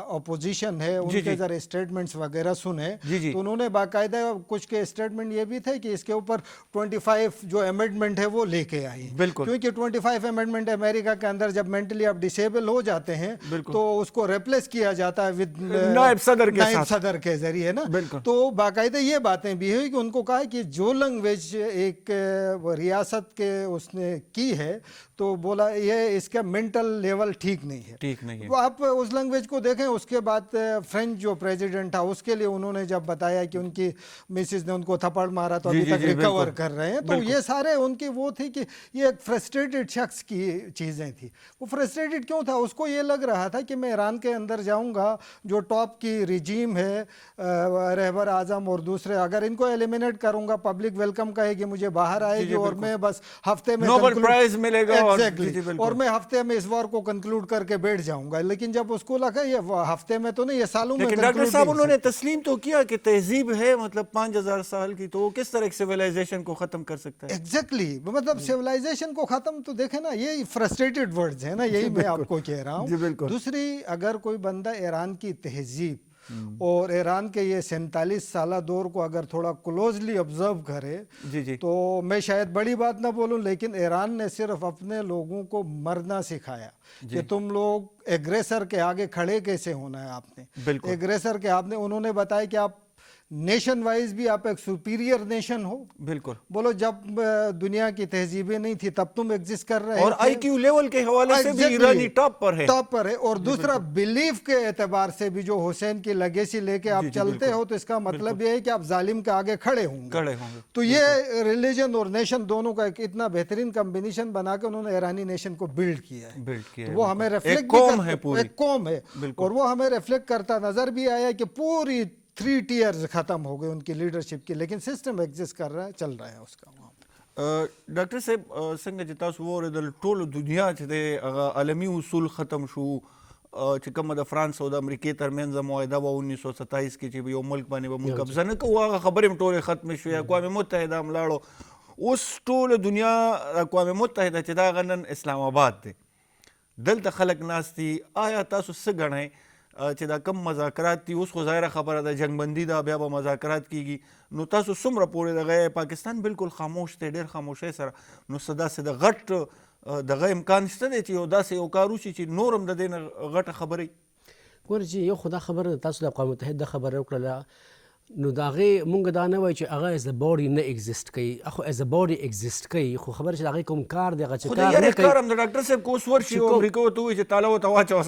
اپوزیشن ہے ان کے ذرا اسٹیٹمنٹس وغیرہ سنیں تو انہوں نے باقاعدہ کچھ کے اسٹیٹمنٹ یہ بھی تھے کہ اس کے اوپر 25 جو امینڈمنٹ ہے وہ لے کے آئی کیونکہ 25 امینڈمنٹ امریکہ کے اندر جب مینٹلی آپ ڈسیبل ہو جاتے ہیں تو اس کو ریپلیس کیا جاتا ہے ود نائب صدر کے ذریعے نا. تو باقاعدہ یہ باتیں بھی ہوئی کہ ان کو کہا کہ جو لینگویج ایک ریاست کے اس نے کی ہے تو بولا یہ اس کا مینٹل لیول ٹھیک نہیں ہے. وہ آپ اس لینگویج کو دیکھیں. اس کے بعد فرینچ جو پریزیڈنٹ تھا اس کے لیے انہوں نے جب بتایا کہ ان کی مسز نے ان کو تھپڑ مارا تو ابھی تک ریکور کر رہے ہیں تو یہ سارے ان کی وہ تھی کہ یہ ایک فرسٹریٹڈ شخص کی چیزیں تھیں. وہ فرسٹریٹڈ کیوں تھا؟ اس کو یہ لگ رہا تھا کہ میں ایران کے اندر جاؤں گا جو ٹاپ کی رجیم ہے رہبر اعظم اور دوسرے اگر ان کو ایلیمینیٹ کروں گا پبلک ویلکم کہے گی مجھے باہر آئے گی اور میں بس ہفتے میں نوبل پرائز ملے گا اور میں ہفتے میں اس وار کو کنکلوڈ کر کے بیٹھ جاؤں گا. لیکن جب اس کو لگا یہ ہفتے میں تو نہیں یہ سالوں میں. ڈاکٹر صاحب انہوں نے تسلیم تو کیا کہ تہذیب ہے مطلب 5000 سال کی تو وہ کس طرح سویلائزیشن کو ختم کر سکتا ہے؟ ایگزیکٹلی مطلب سویلائزیشن کو ختم تو دیکھیں نا یہی فرسٹریٹڈ ورڈز ہیں نا یہی میں آپ کو کہہ رہا ہوں. دوسری اگر کوئی بندہ ایران کی تہذیب اور ایران کے یہ 47 سالہ دور کو اگر تھوڑا کلوزلی آبزرو کرے تو میں شاید بڑی بات نہ بولوں، لیکن ایران نے صرف اپنے لوگوں کو مرنا سکھایا کہ تم لوگ ایگریسر کے آگے کھڑے کیسے ہونا ہے، آپ نے ایگریسر کے آپ نے، انہوں نے بتایا کہ آپ نیشن وائز بھی آپ ایک سپیریئر نیشن ہو. بالکل بولو جب دنیا کی تہذیبیں نہیں تھی تب تم ایگزسٹ کر رہے اور آئی کیو لیول کے حوالے سے بھی ایرانی ٹاپ پر ہے. اور دوسرا بلیف کے اعتبار سے بھی جو حسین کی لیگیسی لے کے آپ چلتے ہو تو اس کا مطلب یہ ہے کہ آپ ظالم کے آگے کھڑے ہوں گے. تو یہ ریلیجن اور نیشن دونوں کا ایک اتنا بہترین کمبینیشن بنا کے انہوں نے ایرانی نیشن کو بلڈ کیا ہے. وہ ہمیں ریفلیکٹ ایک قوم ہے اور وہ ہمیں ریفلیکٹ کرتا نظر بھی آیا کہ پوری 3 ٹیئرز ختم ہو گئے ان کی لیڈرشپ کی، لیکن سسٹم ایگزسٹ کر رہا ہے، چل رہا ہے اس کا. ډاکټر صاحب څنګه چې تاسو واورېدل ټوله دنیا چې دی هغه عالمي اصول ختم شو، چې کومه د فرانس او د امریکې ترمنځ معاهده وه 1927 کې چې یو ملک باندې به موږ قبضه نه کوو، هغه خبرې هم ټولې ختمې شوې. اقوام متحده هم لاړو. اوس ټوله دنیا اقوام متحده چې دا هغه نن اسلام آباد دی، دلته خلک ناست دي. آیا تاسو څه ګڼئ چې دا کم مذاکرات دي؟ اوس خو ظاهره خبره ده جنګ بندي ده، بیا به مذاکرات کیږي. نو تاسو څومره پورې دغه پاکستان بالکل خاموش دی، ډېر خاموشۍ سره، نو څه داسې د غټ دغه امکان شته دی چې یو داسې یو کار وشي چې نور هم د دې نه غټه خبرې؟ ګوره چې یو خو دا خبره تاسو د اقوام متحده خبره وکړله، نو د هغې مونږ دا نه وایو چې هغه ایز ا باډي نه ایگزسټ کوي، خو ایز ا باډي ایگزسټ کوي، خو خبره چې د هغې کوم کار دی هغه چې کار نه کوي. کار هم د ډاکټر صاحب که اوس ورشي او امریکا ورته ووایي چې تاله ورته واچوه،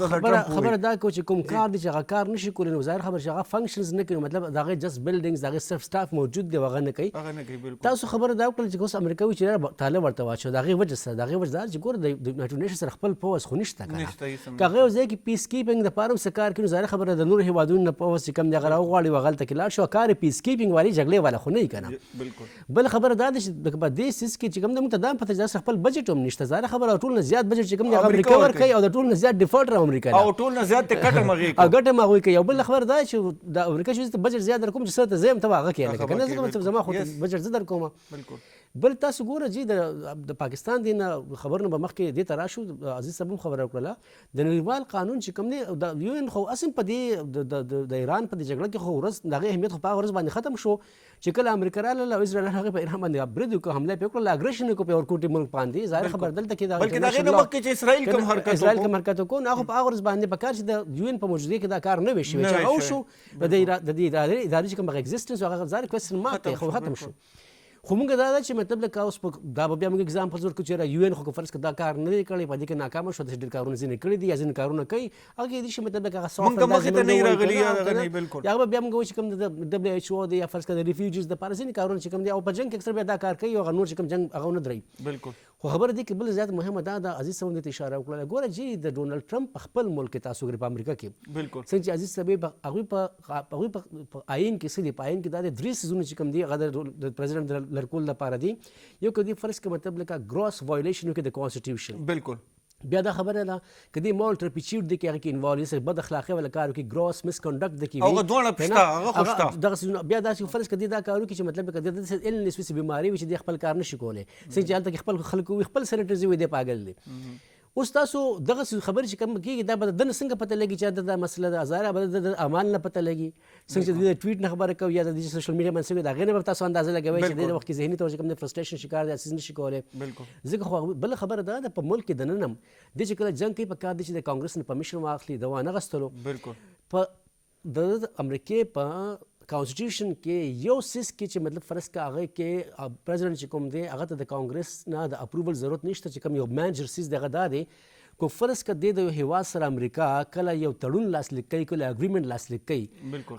خبره دا کوي چې کوم کار دی چې هغه کار نشي کولی، نو ظاهر خبره چې هغه فنکشنز نه کوي، مطلب د هغې جسټ بلډینګز د هغې صرف سټاف موجود دی، هغه نه کوي. تاسو خبره دا وکړل چې اوس امریکا وایي چې تاله ورته واچوه، د هغې وجه سره، د هغې وجه دا چې ګوره د یونایټډ نیشن سره خپل پوځ خو نشته که هغه یو ځای کې پیس کیپینګ دپاره هم څه کار کوي، نو ظاهر خبره د نورو هېوادونو نه پوځ چې کوم دی هغه راوغواړي او هغلته کې لاړ شي، کار یې پیس کیپینګ والی جګړې والا خو نه وي که نه. بل خبره دا ده چې په دې سیس کې چې کوم دی موږ ته دا هم پته چې داسې خپل بجټ هم نشته. ظاهره خبره ټول نه زیات بجټ چې کوم دی هغه امریکا ورکوي او د ټول نه زیات ډیفالټ هم امریکا ده، او ټول نه زیات ټکټ هم هغې او ګټه هم هغوی کوي. او بل خبره دا چې د امریکا چې بجټ زیات در کوم چې څه ته زه یم ته به هغه کوې، لکه که نه زه زما خو بجټ زه در کومه. بل تاسو ګوره جی د پاکستان دی نه خبر نه به مخکې دې ته راشو، عزیز صاحب هم خبره وکړله، د نړیوال قانون چې کوم دی د یو ان خو اصل په دې د ایران په دې جګړه کې خو ورځ د هغې اهمیت خو په هغه ورځ باندې ختم شو چې کله امریکا راغله او اسرائیل هغې په ایران باندې برید وکړو، حمله پرې وکړله، اګریشن یې وکړو په ورکوټي ملک باندې. ظاهر خبر دلته کې بلکې د هغې نه مخکې چې اسرائیل کوم حرکت وکړو، نو هغه په هغه ورځ باندې په کار چې د یو ان په موجودګۍ کې دا کار نه وي شوی، چې هغه وشو د دې ادارې چې کوم هغه ایګزسټنس هغه ظاهر کوېسچن مارک دی، خو ختم شو. خو موږ دا ده چې مطلب لکه اوس دا به بیا موږ اګزامپلز ورکړو چې یو ان خو که فرض کړه دا کار نه دی کړی، په دې کې ناکامه شو، داسې ډېر کارونه ځینې کړي دي یا ځینې کارونه کوي، هغه کېدای شي مطلب لکه هغه سافټ یا به بیا موږ وایو چې کوم د ډبلیو ایچ او دی یا فرض کړه د ریفیوجیز دپاره ځینې کارونه چې کوم دي، او په جنګ کې اکثر بیا دا کار کوي، او هغه نور چې کوم جنګ هغه ونه درېږي. بالکل. خو خبره دې کې بل زیات مهمه دا ده، عزیز صاحب دې ته اشاره وکړله، ګوره جی د ډونالډ ټرمپ په خپل ملک کې تاسو ګورئ په امریکا کې بالکل څنګه چې عزیز صاحب هغوی په آئین کې څه دي، په آئین کې دا د 3 سیزونه چې کوم دي هغه د پرزیډنټ لرکول لپاره دي. یو که دې فرض کړه مطلب لکه ګراس وایلیشن وکړي د کانسټیټیوشن، بالکل بیا دا خبره ده که دې مال ټرپیچیوډ دی کې هغه کې انوالو یې بد اخلاقۍ والا کار وکړي، ګراس مس کنډکټ دی کې هغه دواړه پشته هغه خو شته، دغه څیزونه بیا داسې فرض کړه دې دا کار وکړي چې مطلب که د داسې النس وسې بیماري وي چې دې خپل کار نشي کولی، څنګه چې هلته کې خپل خلک وي، خپل سینیټرز وي، دې پاګل دی. اوس تاسو دغه خبرې چې کوم کېږي دا به د ده نه څنګه پته لګي چې دا مسله ده، ظاهره به د اعمال نه پته لګي، څنګه چې د ټویټ نه خبره کوي یا د دې سوشل میډیا باندې څه د هغې نه به تاسو اندازه لګوئ چې دې وخت کې ذهني طور چې کوم د فرسټریشن شکار دی، څیز نشي کولی. ځکه خو بله خبره دا ده په ملک کې دننه هم دې چې کله جنګ کوي په کار دی چې د کانګرس نه پرمیشن واخلي، د وانه غستلو. په د امریکې په کانسټیټیوشن کې یو سیس کې چې مطلب فرض کا هغه کې پریزیډنټ چې کوم دی هغه ته د کانګرس نه د اپروول ضرورت نشته، چې کوم یو میجر سیس دی هغه دا دی کو فرض که د یو هیواد سره امریکا کله یو تړون لاسلیک کوي، کله اګریمنټ لاسلیک کوي،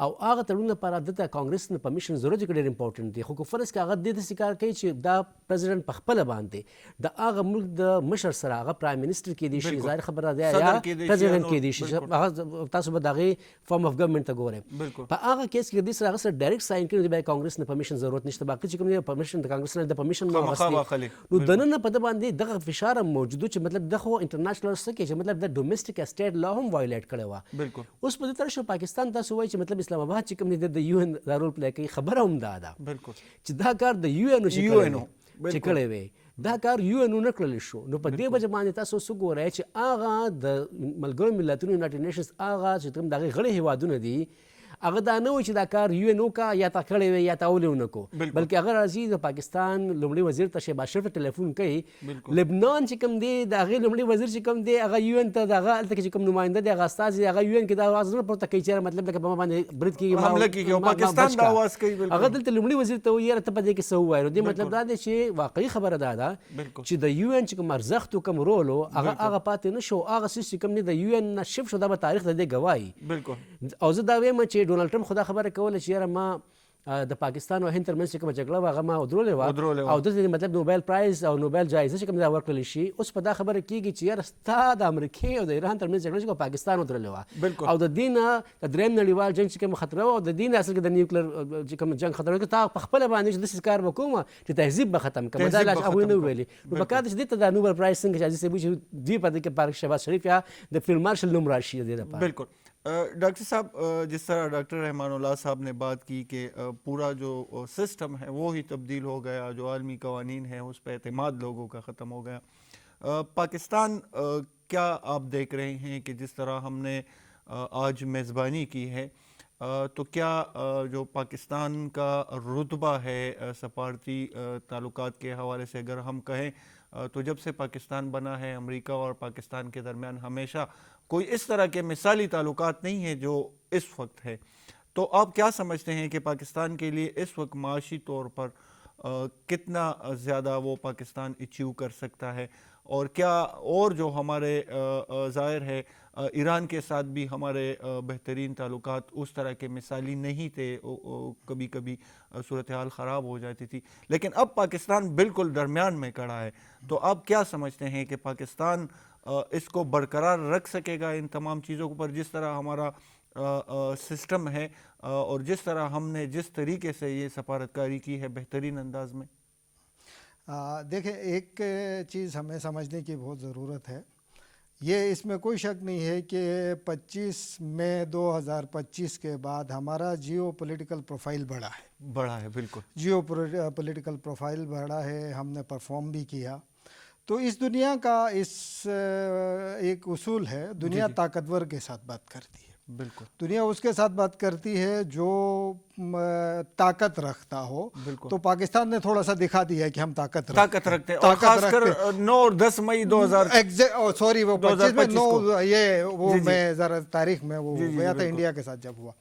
او هغه تړون لپاره دته کانګرس نه پرمیشن ضرورت ډېر امپورټنټ دی. خو که فرض که هغه دې داسې کار کوي چې دا پرزیډنټ په خپله باندې د هغه ملک د مشر سره هغه پرایم منسټر کېدی شي، ظاهر خبره ده، یا پرزیډنټ کېدی شي، هغه تاسو به د هغې فارم اف ګورنمنټ ته ګورئ. په هغه کیس کې دې سره هغه سره ډایرکټ ساین کړي، د کانګرس نه پرمیشن ضرورت نشته، باقي چې کوم دی پرمیشن د کانګرس نه د پرمیشن نه واخلي، نو دننه په ده باندې دغه فشار هم موجود چې مطلب د خو انټرنیشنل څه کې چې مطلب د ډومېسټک اسټیټ لا هم وایلیټ کړی وه. بالکل. اوس په دې طرح شو پاکستان تاسو وایي چې مطلب اسلام آباد چې کوم دی د یو ان دا رول پلی کوي، خبره هم دا ده چې دا کار د یو ان چې کړی وی دا کار یو ان نه کړلی شو، نو په دې وجه باندې تاسو څه ګورئ چې هغه د ملګرو ملتونو یونایټډ نیشنز هغه چې کوم د هغې غړي هېوادونه دي هغه دا نه وایي چې دا کار یو ان وکړه یا تا کړی وی یا تا ولې ونه کړو، بلکې هغه راځي د پاکستان لومړي وزیر ته شهباز شریف ته ټلیفون کوي. لبنان چې کوم دی د هغې لومړي وزیر چې کوم دی هغه یو ان ته د هغه هلته کې چې کوم نماینده دی هغه استازي هغه یو ان کې دا آواز نه پورته کوي چې مطلب لکه په ما باندې برید کېږي حمله کېږي او پاکستان دا آواز کوي. هغه دلته لومړي وزیر ته وایي یاره ته په دې کې څه ووایې. نو دې مطلب دا دی چې واقعي خبره دا ده چې د یو ان چې کوم ارزښت و کوم رول و هغه پاتې نه شو. هغه څیز چې کوم دی د یو ان نه شف شو دا به تاریخ د دې ګواهي. او زه دا وایم چې ډونالډ ټرمپ خو دا خبره کوله چې یاره ما د پاکستان او هند ترمنځ چې کومه جګړه وه هغه ما ودرولې وه او دلته مطلب نوبل پرایز او نوبل جایزه چې کوم دا ورکړلی شي. اوس په دا خبره کېږي چې یاره ستا د امریکې او د ایران ترمنځ جګړه چې کوم پاکستان ودرولې وه او د دې نه د درېیم نړیوال جنګ چې کوم خطره وه او د دې نه اصل کې د نیوکلر چې کوم جنګ خطره وه تا په خپله باندې چې داسې کار به کوم چې تهذیب به ختم کړم دا لا هغوی نه وویلي. نو په کار ده چې دې ته د نوبل پرایز څنګه چې عزیز صاحب چې دوی په دې کې پارک شهباز شریف یا د فیلډ مارشل نوم راشي د دې لپاره. بالکل ڈاکٹر صاحب جس طرح ڈاکٹر رحمان اللہ صاحب نے بات کی کہ پورا جو سسٹم ہے وہ ہی تبدیل ہو گیا, جو عالمی قوانین ہیں اس پہ اعتماد لوگوں کا ختم ہو گیا. پاکستان کیا آپ دیکھ رہے ہیں کہ جس طرح ہم نے آج میزبانی کی ہے تو کیا جو پاکستان کا رتبہ ہے سفارتی تعلقات کے حوالے سے اگر ہم کہیں تو جب سے پاکستان بنا ہے امریکہ اور پاکستان کے درمیان ہمیشہ کوئی اس طرح کے مثالی تعلقات نہیں ہیں جو اس وقت ہے. تو آپ کیا سمجھتے ہیں کہ پاکستان کے لیے اس وقت معاشی طور پر کتنا زیادہ وہ پاکستان اچیو کر سکتا ہے, اور کیا اور جو ہمارے ظاہر ہے ایران کے ساتھ بھی ہمارے بہترین تعلقات اس طرح کے مثالی نہیں تھے, کبھی کبھی صورتحال خراب ہو جاتی تھی, لیکن اب پاکستان بالکل درمیان میں کھڑا ہے. تو آپ کیا سمجھتے ہیں کہ پاکستان اس کو برقرار رکھ سکے گا ان تمام چیزوں پر, جس طرح ہمارا سسٹم ہے اور جس طرح ہم نے جس طریقے سے یہ سفارتکاری کی ہے بہترین انداز میں؟ دیکھیں ایک چیز ہمیں سمجھنے کی بہت ضرورت ہے, یہ اس میں کوئی شک نہیں ہے کہ 25 مئی 2025 کے بعد ہمارا جیو پولیٹیکل پروفائل بڑھا ہے. بالکل جیو پولیٹیکل پروفائل بڑھا ہے, ہم نے پرفارم بھی کیا. تو اس دنیا کا ایک اصول ہے, دنیا طاقتور کے ساتھ بات کرتی ہے. بالکل دنیا اس کے ساتھ بات کرتی ہے جو طاقت رکھتا ہو. تو پاکستان نے تھوڑا سا دکھا دیا ہے کہ ہم طاقت رکھتے ہیں, اور خاص کر 9 اور 10 مئی 2000 سوری وہ 25 میں 9 یہ وہ میں ذرا تاریخ میں وہ گیا تھا انڈیا کے ساتھ جب ہوا.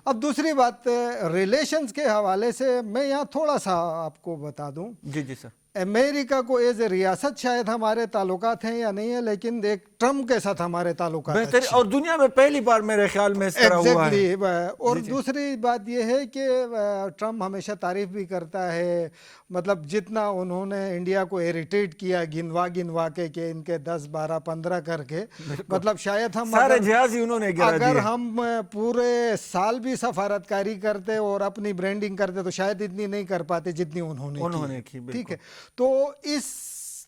اب دوسری بات ریلیشنز کے حوالے سے میں یہاں تھوڑا سا آپ کو بتا دوں. جی سر. امریکہ کو ایز اے ریاست شاید ہمارے تعلقات ہیں یا نہیں ہے, لیکن ایک ٹرمپ کے ساتھ ہمارے تعلقات اور دنیا میں پہلی بار میرے خیال میں اس طرح ہوا ہے. اور دوسری بات یہ ہے کہ ٹرمپ ہمیشہ تعریف بھی کرتا ہے, مطلب جتنا انہوں نے انڈیا کو اریٹیٹ کیا گنوا کے کہ ان کے 10 12 15 کر کے, مطلب شاید ہم سارے جہاز ہی انہوں نے گرا دیے. اگر ہم پورے سال بھی سفارتکاری کرتے اور اپنی برانڈنگ کرتے تو شاید اتنی نہیں کر پاتے جتنی انہوں نے کی. ٹھیک ہے, تو اس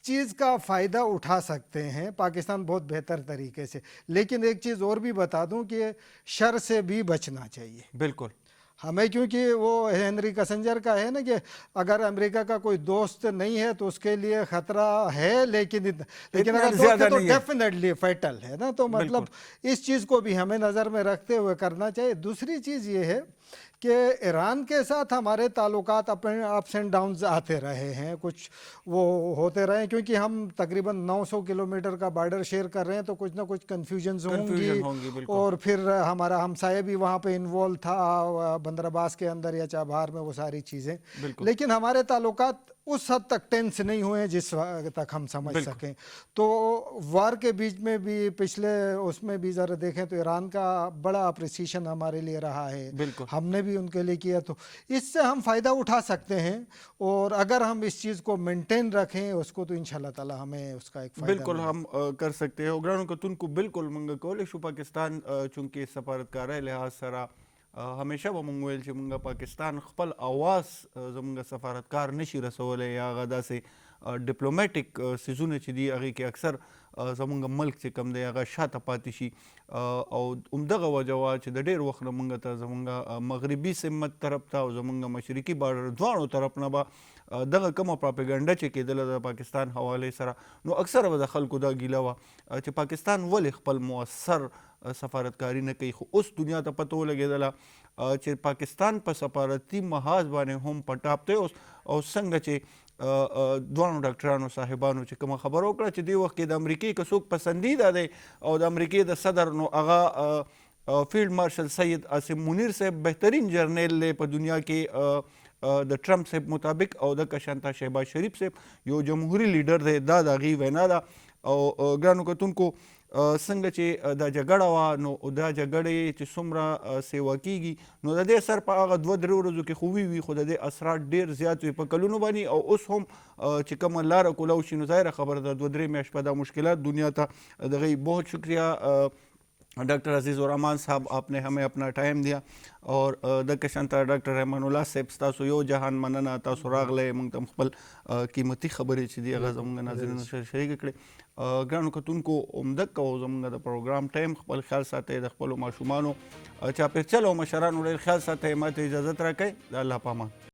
چیز کا فائدہ اٹھا سکتے ہیں پاکستان بہت بہتر طریقے سے. لیکن ایک چیز اور بھی بتا دوں کہ شر سے بھی بچنا چاہیے. بالکل ہمیں, کیونکہ وہ ہنری کسنجر کا ہے نا کہ اگر امریکہ کا کوئی دوست نہیں ہے تو اس کے لیے خطرہ ہے, لیکن اگر دوست ہے تو ڈیفینیٹلی فیٹل ہے نا. تو مطلب اس چیز کو بھی ہمیں نظر میں رکھتے ہوئے کرنا چاہیے. دوسری چیز یہ ہے کہ ایران کے ساتھ ہمارے تعلقات اپنے اپس اینڈ ڈاؤنز آتے رہے ہیں, کچھ وہ ہوتے رہے ہیں, کیونکہ ہم تقریباً 900 کلومیٹر کا بارڈر شیئر کر رہے ہیں, تو کچھ نہ کچھ کنفیوژنز ہوں گی. اور پھر ہمارا ہمسایہ بھی وہاں پہ انوالو تھا بندر عباس کے اندر یا چابہار میں, وہ ساری چیزیں. لیکن ہمارے تعلقات اس حد تک ٹینس نہیں ہوئے جس وقت تک ہم سمجھ سکیں. تو وار کے بیچ میں بھی پچھلے اس میں بھی ذرا دیکھیں تو ایران کا بڑا اپریسیشن ہمارے لیے رہا ہے, ہم نے بھی ان کے لیے کیا. تو اس سے ہم فائدہ اٹھا سکتے ہیں, اور اگر ہم اس چیز کو مینٹین رکھیں اس کو تو انشاءاللہ تعالی ہمیں اس کا ایک فائدہ بالکل ہم کر سکتے ہیں. گرانو کو تن کو بالکل منگا کول شو پاکستان چونکہ سفارتکار لحاظ سره ہمیشہ به مونږ ویل چې مونږ پاکستان خپل اواز زمونږ سفارتکار نشي رسولی, یا هغه داسې ډیپلوماټیک سیزونه چې دي هغې کې اکثر زمونږ ملک چې کوم دی هغه شاته پاتې شي. او همدغه وجه وه چې د ډېر وخت نه مونږ ته زمونږ مغربي سمت طرف ته او زمونږ مشرقي بارډر دواړو طرف نه به دغه کومه پراپګنډه چې کېدله د پاکستان حوالې سره نو اکثره به د خلکو دا ګیله وه چې پاکستان ولې خپل مؤثر سفارتکاري نه کوي. خو اوس دنیا ته پته ولګېدله چې پاکستان په سفارتي محاذ باندې هم په ټاپ دی او څنګه چې دوانو ډاکټرانو صاحبانو چې کومه خبره وکړه چې دې وخت کې د امریکې که څوک پسندیده دی او د امریکې د صدر نو هغه فیلډ مارشل سید عاصم منیر صاحب بهترین جرنیل دی په دنیا کې د ټرمپ صاحب مطابق او د کشانتا شهباز شریف صاحب یو جمهوری لیډر دی. دا د هغې وینا ده. او ګرانو کتونکو څنګه چې دا جګړه وه نو دا جګړې چې څومره سیوا کیږي نو د دې اثر په هغه 2-3 ورځو کې خو وي خو د دې اثرات ډېر زیات وي په کلونو باندې. او اوس هم چې کومه لاره کولاو شي نو ظاهره خبره ده 2-3 میاشت په دا مشکلات دنیا ته دغه بہت شکریہ ڈاکٹر عزیز الرحمان صاحب آپ نے ہمیں اپنا ٹائم دیا اور دکشانتا ډاکټر رحمان الله صاحب ستاسو یو جهان مننه تاسو راغلی موږ ته خپل قیمتي خبرې چې دي هغه زموږ ناظرینو سره شریک کړې. ګرانو کتونکو عمدک او زموږ د پروګرام ټایم خپل خیال ساتئ د خپلو ماشومانو چاپېرچل او مشرانو ډېر خیال ساتئ. ما ته اجازت راکئ. د الله پامان.